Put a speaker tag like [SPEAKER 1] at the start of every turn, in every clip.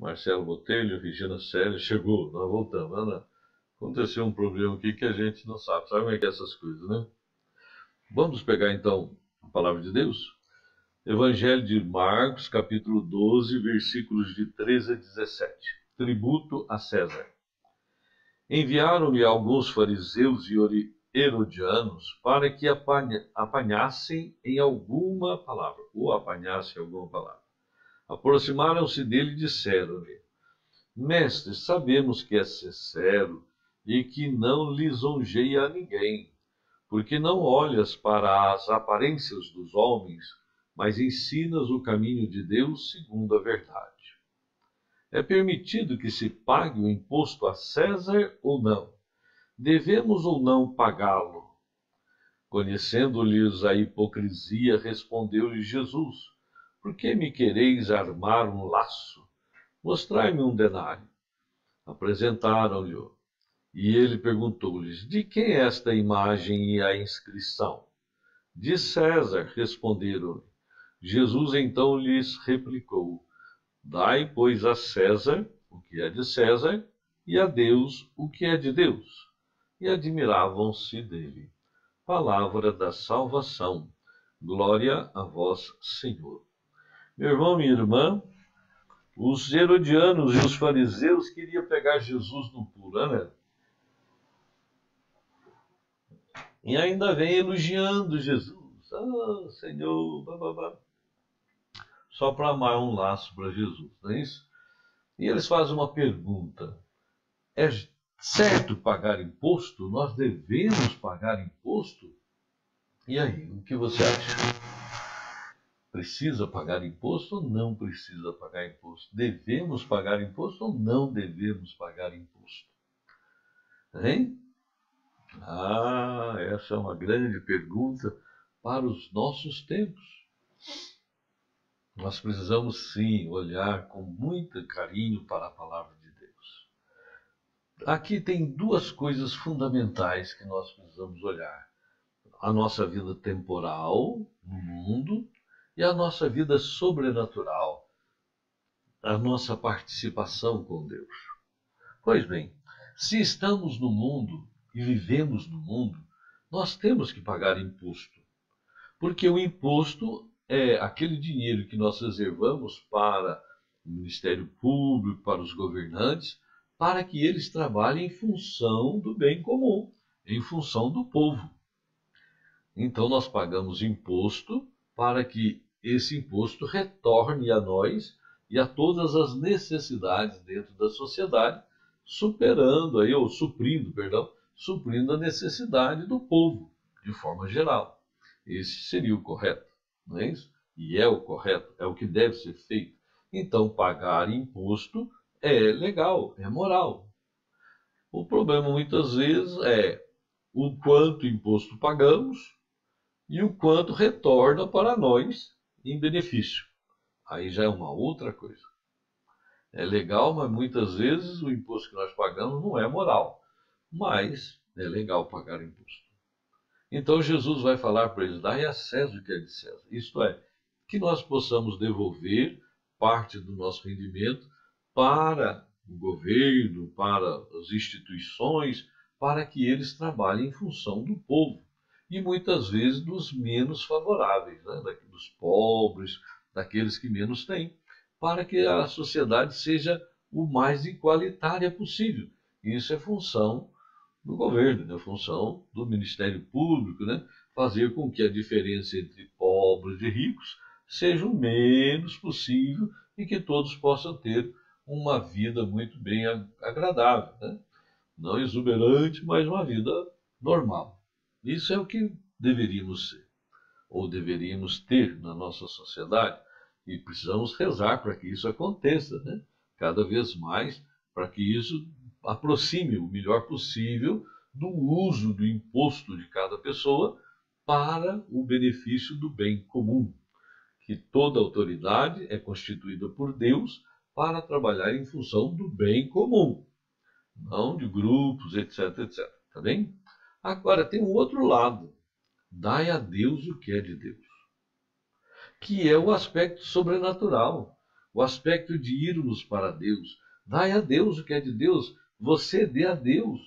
[SPEAKER 1] Marcelo Botelho, Regina Célia, chegou, nós voltamos. Ana, aconteceu um problema aqui que a gente não sabe. Sabe como é que é essas coisas, né? Vamos pegar então a palavra de Deus? Evangelho de Marcos, capítulo 12, versículos de 13 a 17. Tributo a César. Enviaram-lhe alguns fariseus e herodianos para que apanhassem em alguma palavra, ou apanhassem alguma palavra. Aproximaram-se dele e disseram-lhe: Mestre, sabemos que é sincero e que não lisonjeia a ninguém, porque não olhas para as aparências dos homens, mas ensinas o caminho de Deus segundo a verdade. É permitido que se pague o imposto a César ou não? Devemos ou não pagá-lo? Conhecendo-lhes a hipocrisia, respondeu-lhe Jesus: Por que me quereis armar um laço? Mostrai-me um denário. Apresentaram-lhe, e ele perguntou-lhes: De quem é esta imagem e a inscrição? De César, responderam-lhe. Jesus então lhes replicou: Dai, pois, a César o que é de César, e a Deus o que é de Deus. E admiravam-se dele. Palavra da salvação. Glória a vós, Senhor. Meu irmão, minha irmã, os herodianos e os fariseus queriam pegar Jesus no pulo, né? E ainda vem elogiando Jesus. Ah, Senhor, bababá. Só para amar um laço para Jesus, não é isso? E eles fazem uma pergunta: é certo pagar imposto? Nós devemos pagar imposto? E aí, o que você acha? Precisa pagar imposto ou não precisa pagar imposto? Devemos pagar imposto ou não devemos pagar imposto? Hein? Essa é uma grande pergunta para os nossos tempos. Nós precisamos sim olhar com muito carinho para a palavra de Deus. Aqui tem duas coisas fundamentais que nós precisamos olhar: a nossa vida temporal no mundo e a nossa vida sobrenatural, a nossa participação com Deus. Pois bem, se estamos no mundo e vivemos no mundo, nós temos que pagar imposto, porque o imposto é aquele dinheiro que nós reservamos para o Ministério Público, para os governantes, para que eles trabalhem em função do bem comum, em função do povo. Então nós pagamos imposto para que esse imposto retorne a nós e a todas as necessidades dentro da sociedade, suprindo a necessidade do povo, de forma geral. Esse seria o correto, não é isso? E é o correto, é o que deve ser feito. Então, pagar imposto é legal, é moral. O problema, muitas vezes, é o quanto imposto pagamos e o quanto retorna para nós em benefício. Aí já é uma outra coisa. É legal, mas muitas vezes o imposto que nós pagamos não é moral. Mas é legal pagar imposto. Então Jesus vai falar para eles: dai a César o que é de César. Isto é, que nós possamos devolver parte do nosso rendimento para o governo, para as instituições, para que eles trabalhem em função do povo. E muitas vezes dos menos favoráveis, né? Dos pobres, daqueles que menos têm, para que a sociedade seja o mais igualitária possível. Isso é função do governo, é função do Ministério Público, né? Fazer com que a diferença entre pobres e ricos seja o menos possível e que todos possam ter uma vida muito bem agradável, né? Não exuberante, mas uma vida normal. Isso é o que deveríamos ser, ou deveríamos ter na nossa sociedade, e precisamos rezar para que isso aconteça, né? Cada vez mais, para que isso aproxime o melhor possível do uso do imposto de cada pessoa para o benefício do bem comum, que toda autoridade é constituída por Deus para trabalhar em função do bem comum, não de grupos, etc, etc. Tá bem? Agora, tem um outro lado. Dai a Deus o que é de Deus, que é o aspecto sobrenatural. o aspecto de irmos para Deus. Dai a Deus o que é de Deus, você dê a Deus.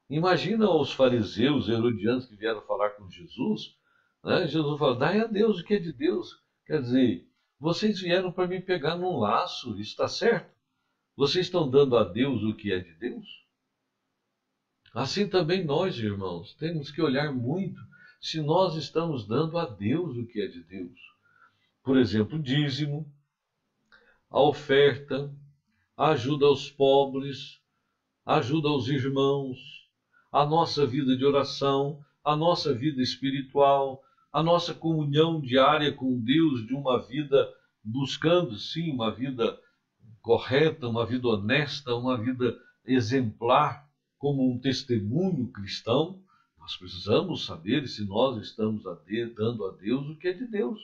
[SPEAKER 1] Imagina os fariseus, herodianos que vieram falar com Jesus, né? Jesus fala, dai a Deus o que é de Deus. Quer dizer, vocês vieram para me pegar num laço, isso está certo? Vocês estão dando a Deus o que é de Deus? Assim também nós, irmãos, temos que olhar muito se nós estamos dando a Deus o que é de Deus. Por exemplo, dízimo, a oferta, a ajuda aos pobres, a ajuda aos irmãos, a nossa vida de oração, a nossa vida espiritual, a nossa comunhão diária com Deus, de uma vida buscando, sim, uma vida correta, uma vida honesta, uma vida exemplar, como um testemunho cristão. Nós precisamos saber se nós estamos dando a Deus o que é de Deus.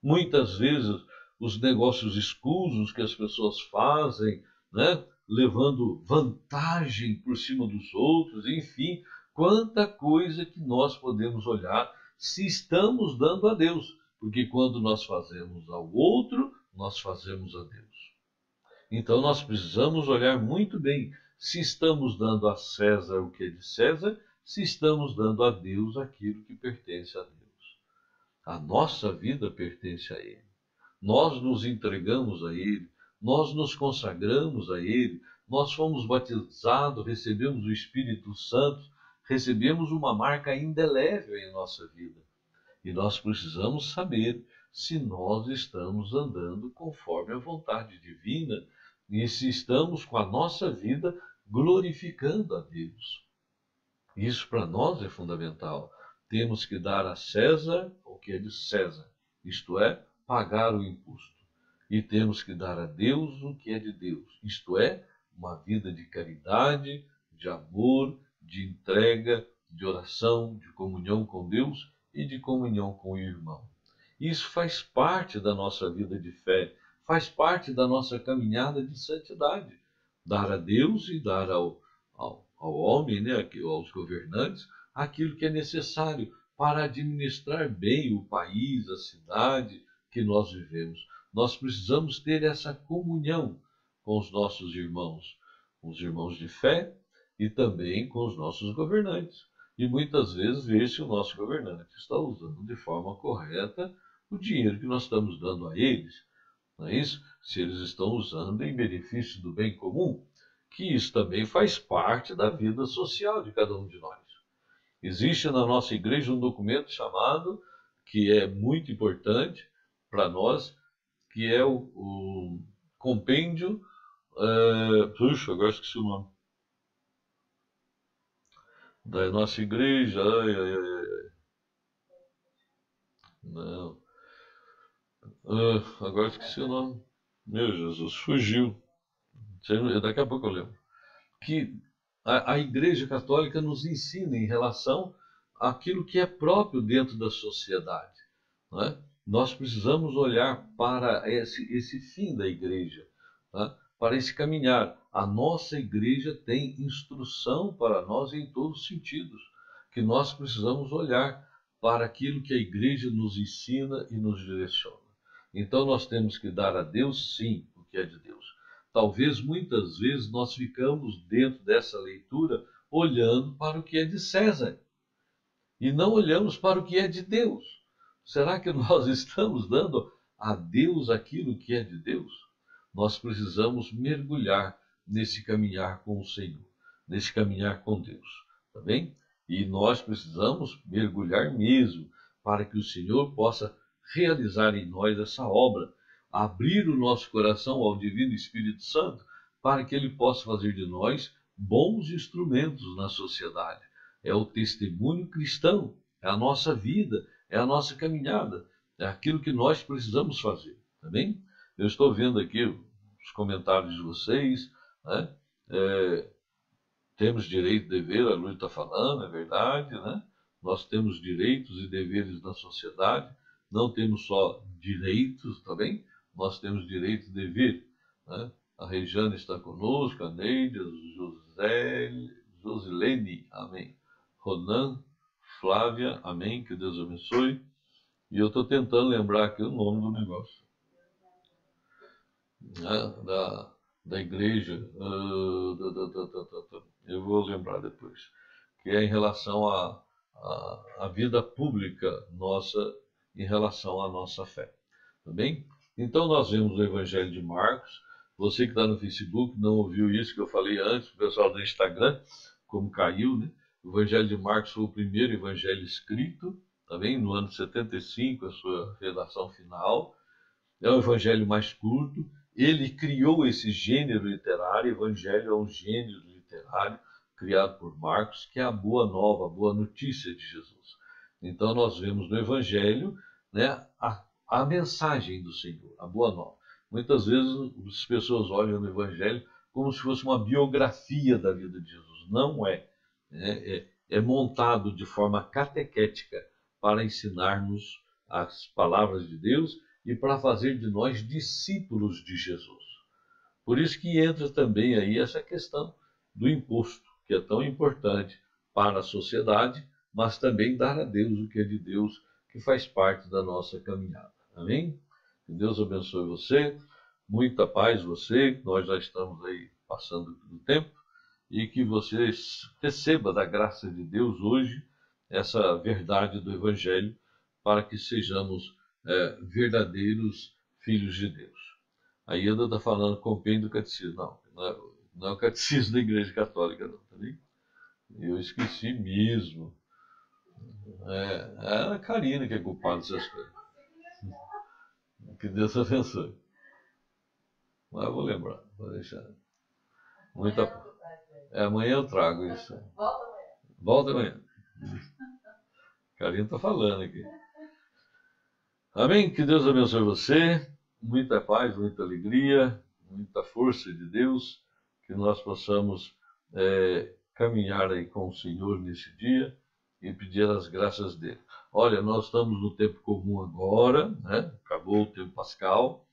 [SPEAKER 1] Muitas vezes, os negócios escusos que as pessoas fazem, né, levando vantagem por cima dos outros, enfim, quanta coisa que nós podemos olhar se estamos dando a Deus, porque quando nós fazemos ao outro, nós fazemos a Deus. Então nós precisamos olhar muito bem se estamos dando a César o que é de César, se estamos dando a Deus aquilo que pertence a Deus. A nossa vida pertence a Ele. Nós nos entregamos a Ele, nós nos consagramos a Ele, nós fomos batizados, recebemos o Espírito Santo, recebemos uma marca indelével em nossa vida. E nós precisamos saber se nós estamos andando conforme a vontade divina e se estamos com a nossa vida glorificando a Deus. Isso para nós é fundamental. Temos que dar a César o que é de César, isto é, pagar o imposto. E temos que dar a Deus o que é de Deus, isto é, uma vida de caridade, de amor, de entrega, de oração, de comunhão com Deus e de comunhão com o irmão. Isso faz parte da nossa vida de fé, faz parte da nossa caminhada de santidade. Dar a Deus e dar ao homem, né, aos governantes, aquilo que é necessário para administrar bem o país, a cidade que nós vivemos. Nós precisamos ter essa comunhão com os nossos irmãos, com os irmãos de fé e também com os nossos governantes. E muitas vezes ver se o nosso governante está usando de forma correta o dinheiro que nós estamos dando a eles. Não é isso? Se eles estão usando em benefício do bem comum, que isso também faz parte da vida social de cada um de nós. Existe na nossa igreja um documento chamado, que é muito importante para nós, que é o compêndio, puxa, agora esqueci o nome, da nossa igreja, não, agora esqueci o nome, meu Jesus, fugiu, daqui a pouco eu lembro, que a Igreja Católica nos ensina em relação àquilo que é próprio dentro da sociedade. Não é? Nós precisamos olhar para esse fim da igreja, tá? Para esse caminhar. A nossa igreja tem instrução para nós em todos os sentidos, que nós precisamos olhar para aquilo que a igreja nos ensina e nos direciona. Então nós temos que dar a Deus, sim, o que é de Deus. Talvez muitas vezes nós ficamos dentro dessa leitura olhando para o que é de César e não olhamos para o que é de Deus. Será que nós estamos dando a Deus aquilo que é de Deus? Nós precisamos mergulhar nesse caminhar com o Senhor, nesse caminhar com Deus, tá bem? E nós precisamos mergulhar mesmo para que o Senhor possa realizar em nós essa obra, abrir o nosso coração ao Divino Espírito Santo para que ele possa fazer de nós bons instrumentos na sociedade. É o testemunho cristão, é a nossa vida, é a nossa caminhada, é aquilo que nós precisamos fazer, tá bem? Eu estou vendo aqui os comentários de vocês, né? Temos direito e dever, a Luz está falando, é verdade, né? Nós temos direitos e deveres na sociedade, não temos só direitos, tá bem? Nós temos direito e dever, né? A Regiane está conosco, a Neide, a Josilene, amém. Ronan, Flávia, amém, que Deus abençoe. E eu estou tentando lembrar aqui o nome do negócio. né, da igreja, eu vou lembrar depois, que é em relação à vida pública nossa, em relação à nossa fé. Tá bem? Então nós vemos o Evangelho de Marcos. Você que está no Facebook não ouviu isso que eu falei antes, o pessoal do Instagram, como caiu, né? O Evangelho de Marcos foi o primeiro evangelho escrito, tá bem? No ano 75, a sua redação final. É um evangelho mais curto. Ele criou esse gênero literário. Evangelho é um gênero literário criado por Marcos, que é a boa nova, a boa notícia de Jesus. Então nós vemos no Evangelho, né, a mensagem do Senhor, a boa nova. Muitas vezes as pessoas olham no Evangelho como se fosse uma biografia da vida de Jesus. Não é. É montado de forma catequética para ensinar-nos as palavras de Deus e para fazer de nós discípulos de Jesus. Por isso que entra também aí essa questão do imposto, que é tão importante para a sociedade, mas também dar a Deus o que é de Deus, que faz parte da nossa caminhada. Amém? Que Deus abençoe você, muita paz você, nós já estamos aí passando do tempo, e que você receba da graça de Deus hoje essa verdade do Evangelho, para que sejamos verdadeiros filhos de Deus. A Ieda está falando compêndio do catecismo. Não é o catecismo da Igreja Católica, não, tá bem? Eu esqueci mesmo. É a Karina que é culpada dessas coisas. Que Deus abençoe. Mas eu vou lembrar, vou deixar. Muita... amanhã eu trago isso. Volta amanhã. Karina está falando aqui. Amém? Que Deus abençoe você. Muita paz, muita alegria, muita força de Deus. Que nós possamos caminhar aí com o Senhor nesse dia e pedir as graças dele. Olha, nós estamos no tempo comum agora, né? Acabou o tempo pascal.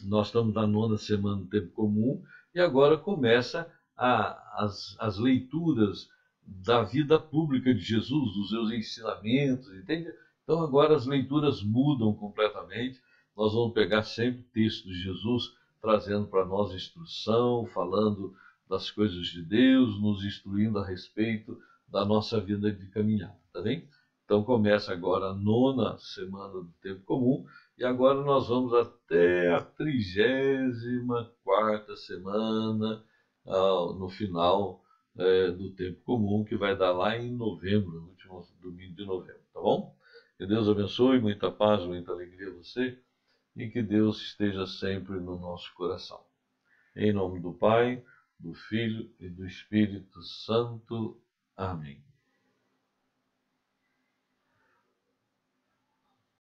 [SPEAKER 1] Nós estamos na 9ª semana do tempo comum e agora começa as leituras da vida pública de Jesus, dos seus ensinamentos, entende? Então agora as leituras mudam completamente. Nós vamos pegar sempre textos de Jesus, trazendo para nós instrução, falando das coisas de Deus, nos instruindo a respeito da nossa vida de caminhada, tá bem? Então começa agora a 9ª semana do tempo comum e agora nós vamos até a 34ª semana, no final do tempo comum, que vai dar lá em novembro, no último domingo de novembro, tá bom? Que Deus abençoe, muita paz, muita alegria a você e que Deus esteja sempre no nosso coração. Em nome do Pai, do Filho e do Espírito Santo. Amém.